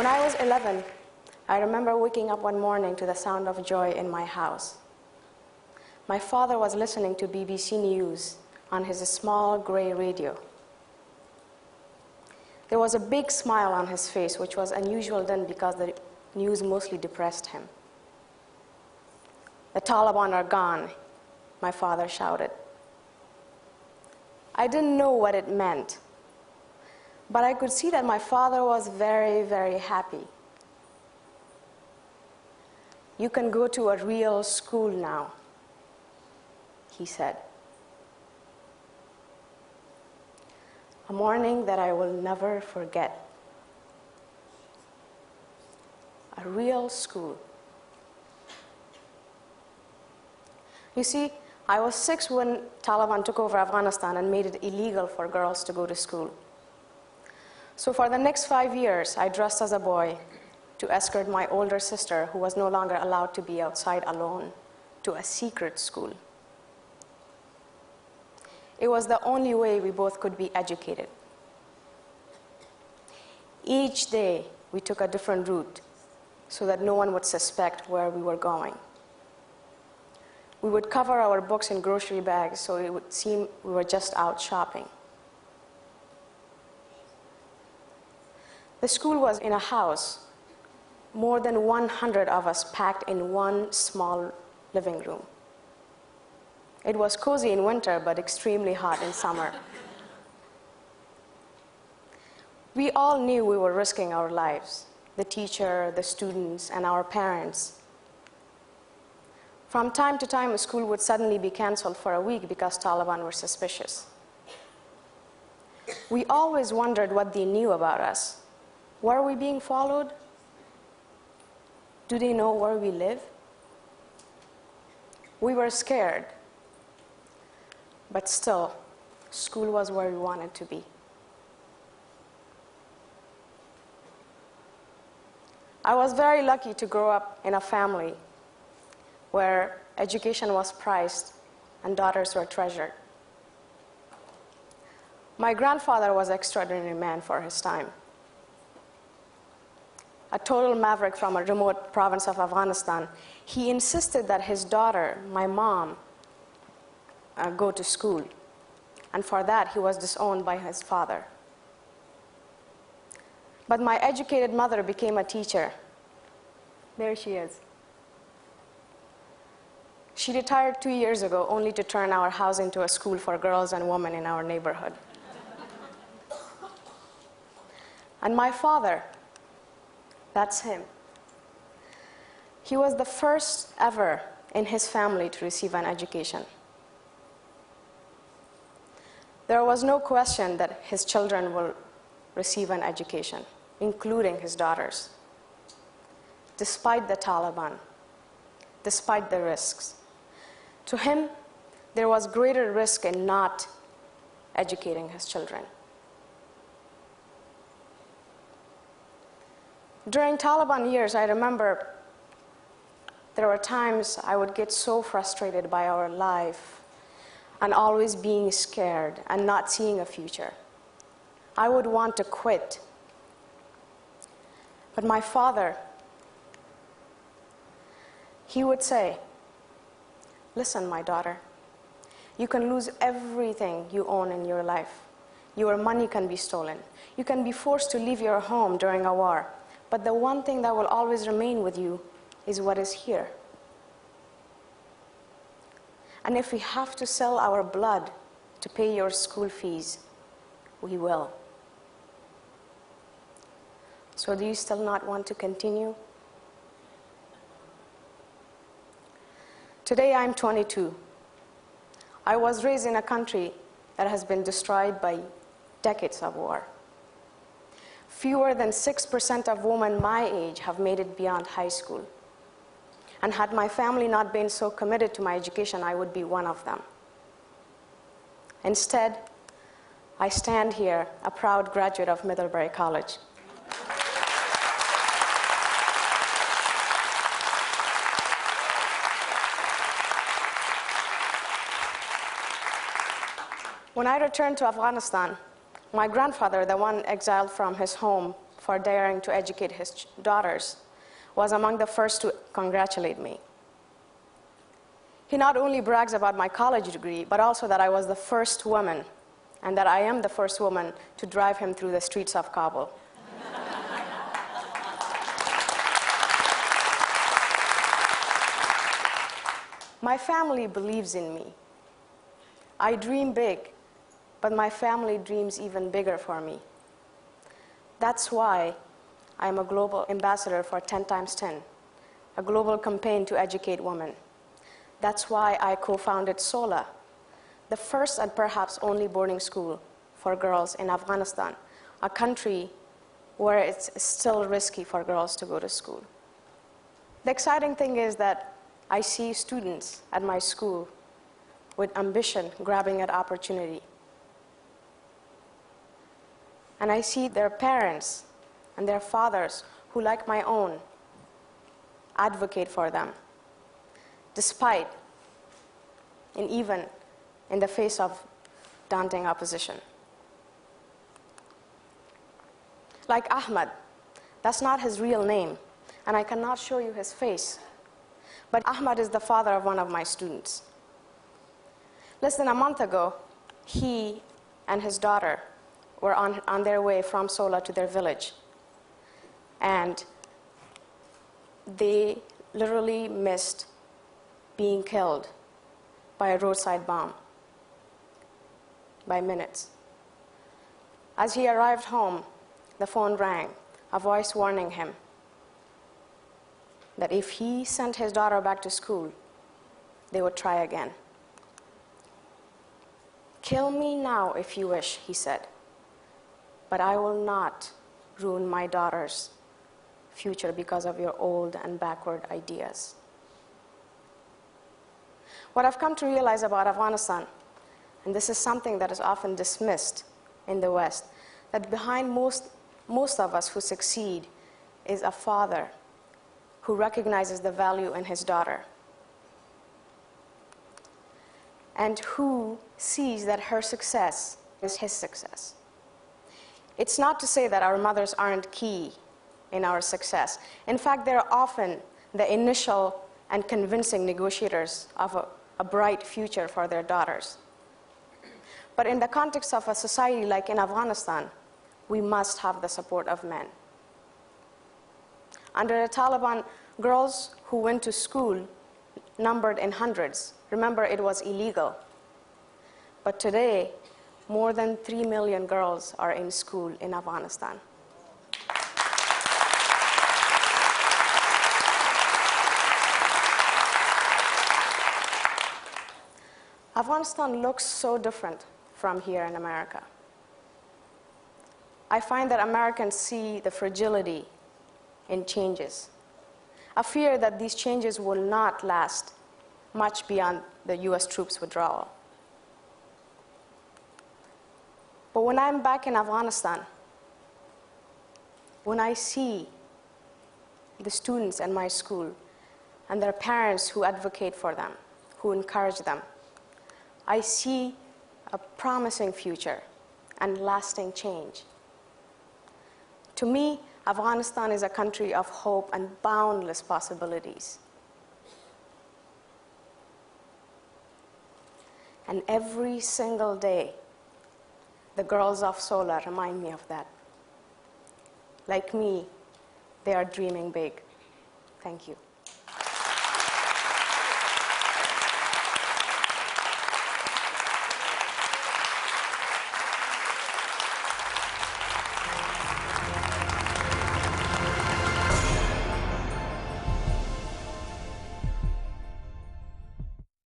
I was 11, I remember waking up one morning to the sound of joy in my house. My father was listening to BBC News on his small gray radio. There was a big smile on his face, which was unusual then because the news mostly depressed him. "The Taliban are gone," my father shouted. I didn't know what it meant, but I could see that my father was very, very happy. "You can go to a real school now," he said. A morning that I will never forget. A real school. You see, I was 6 when Taliban took over Afghanistan and made it illegal for girls to go to school. So for the next 5 years, I dressed as a boy to escort my older sister, who was no longer allowed to be outside alone, to a secret school. It was the only way we both could be educated. Each day, we took a different route so that no one would suspect where we were going. We would cover our books in grocery bags so it would seem we were just out shopping. The school was in a house, more than 100 of us packed in one small living room. It was cozy in winter, but extremely hot in summer. We all knew we were risking our lives, the teacher, the students, and our parents. From time to time, a school would suddenly be canceled for a week because Taliban were suspicious. We always wondered what they knew about us. Were we being followed? Do they know where we live? We were scared, but still, school was where we wanted to be. I was very lucky to grow up in a family where education was prized and daughters were treasured. My grandfather was an extraordinary man for his time. A total maverick from a remote province of Afghanistan, he insisted that his daughter, my mom, go to school. And for that, he was disowned by his father. But my educated mother became a teacher. There she is. She retired 2 years ago, only to turn our house into a school for girls and women in our neighborhood. And my father, that's him. He was the first ever in his family to receive an education. There was no question that his children will receive an education, including his daughters. Despite the Taliban, despite the risks. To him, there was greater risk in not educating his children. During Taliban years, I remember there were times I would get so frustrated by our life and always being scared and not seeing a future. I would want to quit. But my father, he would say, "Listen, my daughter, you can lose everything you own in your life. Your money can be stolen. You can be forced to leave your home during a war. But the one thing that will always remain with you is what is here. And if we have to sell our blood to pay your school fees, we will. So do you still not want to continue?" Today I'm 22. I was raised in a country that has been destroyed by decades of war. Fewer than 6% of women my age have made it beyond high school. And had my family not been so committed to my education, I would be one of them. Instead, I stand here, a proud graduate of Middlebury College. When I returned to Afghanistan, my grandfather, the one exiled from his home for daring to educate his daughters, was among the first to congratulate me. He not only brags about my college degree, but also that I was the first woman, and that I am the first woman to drive him through the streets of Kabul. My family believes in me. I dream big, but my family dreams even bigger for me. That's why I'm a global ambassador for 10 times 10, a global campaign to educate women. That's why I co-founded SOLA, the first and perhaps only boarding school for girls in Afghanistan, a country where it's still risky for girls to go to school. The exciting thing is that I see students at my school with ambition grabbing at opportunity. And I see their parents and their fathers who, like my own, advocate for them, despite and even in the face of daunting opposition. Like Ahmad, that's not his real name, and I cannot show you his face. But Ahmad is the father of one of my students. Less than a month ago, he and his daughter were on their way from Sola to their village. And they literally missed being killed by a roadside bomb by minutes. As he arrived home, the phone rang, a voice warning him that if he sent his daughter back to school, they would try again. "Kill me now if you wish," he said, "but I will not ruin my daughter's future because of your old and backward ideas." What I've come to realize about Afghanistan, and this is something that is often dismissed in the West, that behind most of us who succeed is a father who recognizes the value in his daughter and who sees that her success is his success. It's not to say that our mothers aren't key in our success. In fact, they're often the initial and convincing negotiators of a bright future for their daughters. But in the context of a society like in Afghanistan, we must have the support of men. Under the Taliban, girls who went to school numbered in hundreds. Remember, it was illegal. But today, more than 3 million girls are in school in Afghanistan. Afghanistan looks so different from here in America. I find that Americans see the fragility in changes, a fear that these changes will not last much beyond the US troops' withdrawal. But when I'm back in Afghanistan, when I see the students in my school and their parents who advocate for them, who encourage them, I see a promising future and lasting change. To me, Afghanistan is a country of hope and boundless possibilities. And every single day, the girls of Sola remind me of that. Like me, they are dreaming big. Thank you.